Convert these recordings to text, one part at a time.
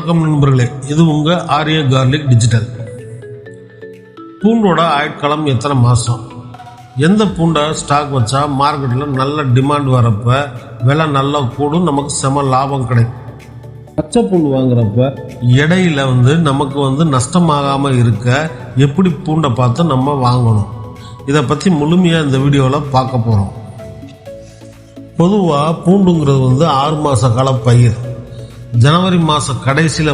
வணக்கம் நண்பர்களே, இது உங்கள் ஆரிய கார்லிக் டிஜிட்டல். பூண்டோட ஆயுட்காலம் எத்தனை மாதம்? எந்த பூண்டை ஸ்டாக் வச்சா மார்க்கெட்டில் நல்ல டிமாண்ட் வரப்போ விலை நல்லா கூடும், நமக்கு செம லாபம் கிடைக்கும். பச்சை பூண்டு வாங்குறப்ப இடையில நமக்கு நஷ்டமாகாமல் இருக்க எப்படி பூண்டை பார்த்து நம்ம வாங்கணும், இதை பற்றி முழுமையாக இந்த வீடியோவில் பார்க்க போகிறோம். பொதுவாக பூண்டுங்கிறது 6 மாத கால பயிர். ஜனவரி மாத கடைசியில்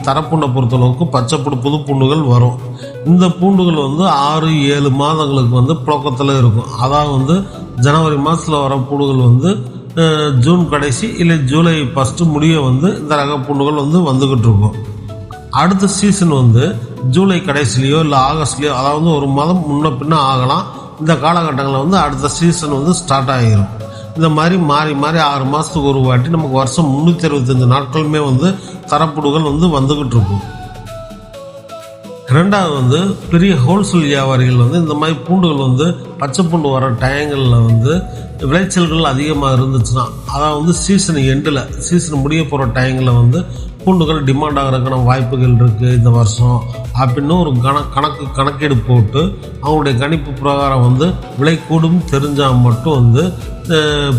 தரப்பூண்டை பொறுத்தளவுக்கு பச்சைப்பூண்டு புது பூண்டுகள் வரும். இந்த பூண்டுகள் 6-7 மாதங்களுக்கு புழக்கத்தில் இருக்கும். அதாவது ஜனவரி மாதத்தில் வர பூண்டுகள் ஜூன் கடைசி இல்லை ஜூலை ஃபஸ்ட்டு முடிய இந்த ரக பூண்டுகள் வந்துக்கிட்டு இருக்கும். அடுத்த சீசன் ஜூலை கடைசிலையோ இல்லை ஆகஸ்ட்லேயோ, அதாவது ஒரு மாதம் முன்ன பின்ன ஆகலாம். இந்த காலகட்டங்களில் அடுத்த சீசன் ஸ்டார்ட் ஆகிரும். இந்த மாதிரி மாறி மாறி 6 மாதத்துக்கு ஒரு வாட்டி நமக்கு வருஷம் 365 நாட்களுமே தரப்புடுகள் வந்துக்கிட்டு இருக்கும். ரெண்டாவது, பெரிய ஹோல்சேல் வியாபாரிகள் இந்த மாதிரி பூண்டுகள் பச்சை பூண்டு வர டயங்களில் விளைச்சல்கள் அதிகமாக இருந்துச்சுன்னா, அதாவது சீசன் எண்டில், சீசன் முடிய போகிற டயங்களில் பூண்டுகள் டிமாண்ட் ஆகிறதுக்கான வாய்ப்புகள் இருக்குது இந்த வருஷம் அப்படின்னு ஒரு கணக்கீடு போட்டு அவங்களுடைய கணிப்பு பிரகாரம் விலை கூடும் தெரிஞ்சால் மட்டும்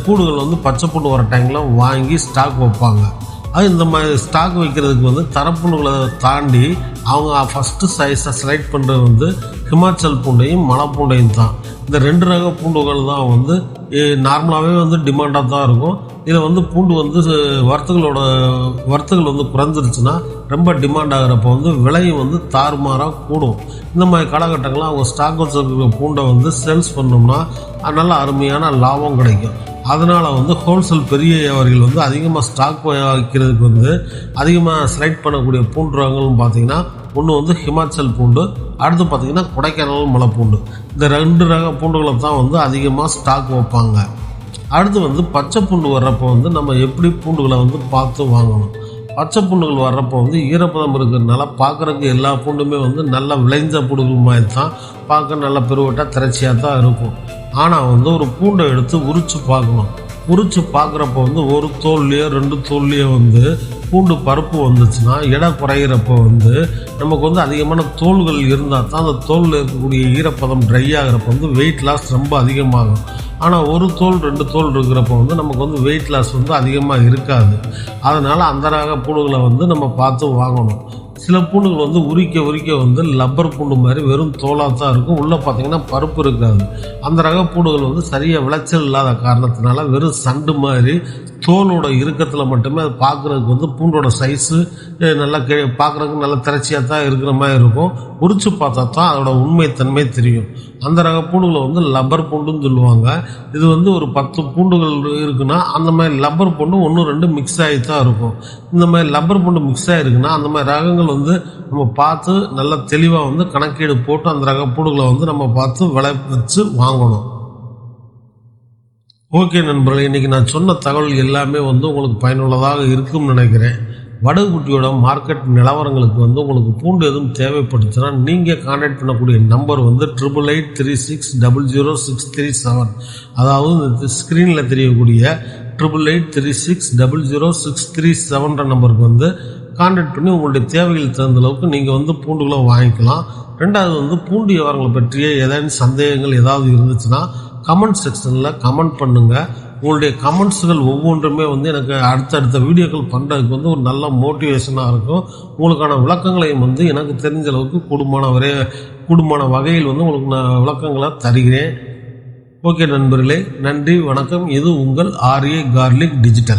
பூண்டுகள் பச்சை பூண்டு வர டைமில் வாங்கி ஸ்டாக் வைப்பாங்க. அது இந்த மாதிரி ஸ்டாக் வைக்கிறதுக்கு தரப்பூண்டுகளை தாண்டி அவங்க ஃபஸ்ட்டு சைஸை செலக்ட் பண்ணுறது ஹிமாச்சல் பூண்டையும் மலை பூண்டையும் தான். இந்த 2 ரக பூண்டுகள் தான் நார்மலாகவே டிமாண்டாக தான் இருக்கும். இதில் பூண்டு வர்த்தகள் குறைஞ்சிருச்சுன்னா ரொம்ப டிமாண்ட் ஆகிறப்ப விலையும் தாறுமாறாக கூடும். இந்த மாதிரி காலகட்டங்களில் அவங்க ஸ்டாக் வச்சுருக்கிற பூண்டை சேல்ஸ் பண்ணோம்னா நல்ல அருமையான லாபம் கிடைக்கும். அதனால் ஹோல்சேல் பெரிய வியாபாரிகள் அதிகமாக ஸ்டாக் வைக்கிறதுக்கு அதிகமாக செலக்ட் பண்ணக்கூடிய பூண்டு ரகங்கள்னு பார்த்திங்கன்னா, ஒன்று ஹிமாச்சல் பூண்டு, அடுத்து பார்த்திங்கன்னா கொடைக்கானல் மலை பூண்டு. இந்த 2 ரக பூண்டுகளை தான் அதிகமாக ஸ்டாக் வைப்பாங்க. அடுத்து பச்சை பூண்டு வர்றப்போ நம்ம எப்படி பூண்டுகளை பார்த்து வாங்கணும். பச்சை பூண்டுகள் வர்றப்போ ஈரப்பதம் இருக்கிறதுனால பார்க்குறதுக்கு எல்லா பூண்டுமே நல்லா விளைஞ்ச பூண்டுகள் மாதிரி தான் பார்க்க நல்ல பெருவட்டாக திரைச்சியாக தான் இருக்கும். ஆனால் ஒரு பூண்டை எடுத்து உரித்து பார்க்கணும். உரித்து பார்க்குறப்போ ஒரு தோல்லையோ 2 தோல்லையோ பூண்டு பருப்பு வந்துச்சுன்னா எடை குறைகிறப்போ நமக்கு அதிகமான தோல்கள் இருந்தால் தான் அந்த தோலில் இருக்கக்கூடிய ஈரப்பதம் ட்ரை ஆகிறப்போ வெயிட் லாஸ் ரொம்ப அதிகமாகும். ஆனால் 1 தோல் 2 தோல் இருக்கிறப்போ நமக்கு வெயிட் லாஸ் அதிகமாக இருக்காது. அதனால் அந்த ரக பூண்டுகளை நம்ம பார்த்து வாங்கணும். சில பூண்டுகள் உரிக்க லப்பர் பூண்டு மாதிரி வெறும் தோலாக தான் இருக்கும், உள்ளே பார்த்திங்கன்னா பருப்பு இருக்காது. அந்த ரக பூண்டுகள் சரியாக விளைச்சல் இல்லாத காரணத்தினால வெறும் சண்டு மாதிரி தோலோட இறுக்கத்தில் மட்டுமே அது பார்க்குறதுக்கு பூண்டோட சைஸு நல்லா பார்க்குறதுக்கு நல்ல திரைச்சியாக தான் இருக்கிற மாதிரி இருக்கும். உரித்து பார்த்தா தான் அதோட உண்மைத்தன்மை தெரியும். அந்த ரக பூண்டுகளை லப்பர் பூண்டுன்னு சொல்லுவாங்க. இது ஒரு 10 பூண்டுகள் இருக்குன்னா அந்த மாதிரி லப்பர் பூண்டு 1-2 மிக்ஸ் ஆகி தான் இருக்கும். இந்த மாதிரி லப்பர் பூண்டு மிக்ஸ் ஆகிருக்குன்னா அந்த மாதிரி ரகங்கள் நம்ம பார்த்து நல்லா தெளிவாக கணக்கீடு போட்டு அந்த ரக பூண்டுகளை நம்ம பார்த்து விலை வச்சு வாங்கணும். ஓகே நண்பர்களே, இன்றைக்கி நான் சொன்ன தகவல் எல்லாமே உங்களுக்கு பயனுள்ளதாக இருக்கும்னு நினைக்கிறேன். வடுகுட்டியோட மார்க்கெட் நிலவரங்களுக்கு உங்களுக்கு பூண்டு எதுவும் தேவைப்பட்டுச்சுன்னா நீங்கள் கான்டாக்ட் பண்ணக்கூடிய நம்பர் 8886000637. அதாவது ஸ்க்ரீனில் தெரியக்கூடிய 8886000637 நம்பருக்கு கான்டாக்ட் பண்ணி உங்களுடைய தேவைகள் தகுந்த அளவுக்கு நீங்கள் பூண்டுகளை வாங்கிக்கலாம். ரெண்டாவது பூண்டு வியாபாரங்களை பற்றிய ஏதாவது சந்தேகங்கள் ஏதாவது இருந்துச்சுன்னா கமெண்ட் செக்ஷனில் கமெண்ட் பண்ணுங்கள். உங்களுடைய கமெண்ட்ஸுகள் ஒவ்வொன்றுமே எனக்கு அடுத்தடுத்த வீடியோக்கள் பண்ணுறதுக்கு ஒரு நல்ல மோட்டிவேஷனாக இருக்கும். உங்களுக்கான விளக்கங்களையும் எனக்கு தெரிஞ்ச அளவுக்கு கூடுமான வகையில் உங்களுக்கு நான் விளக்கங்களை தருகிறேன். ஓகே நண்பர்களே, நன்றி, வணக்கம். இது உங்கள் ஆரிய கார்லிக் டிஜிட்டல்.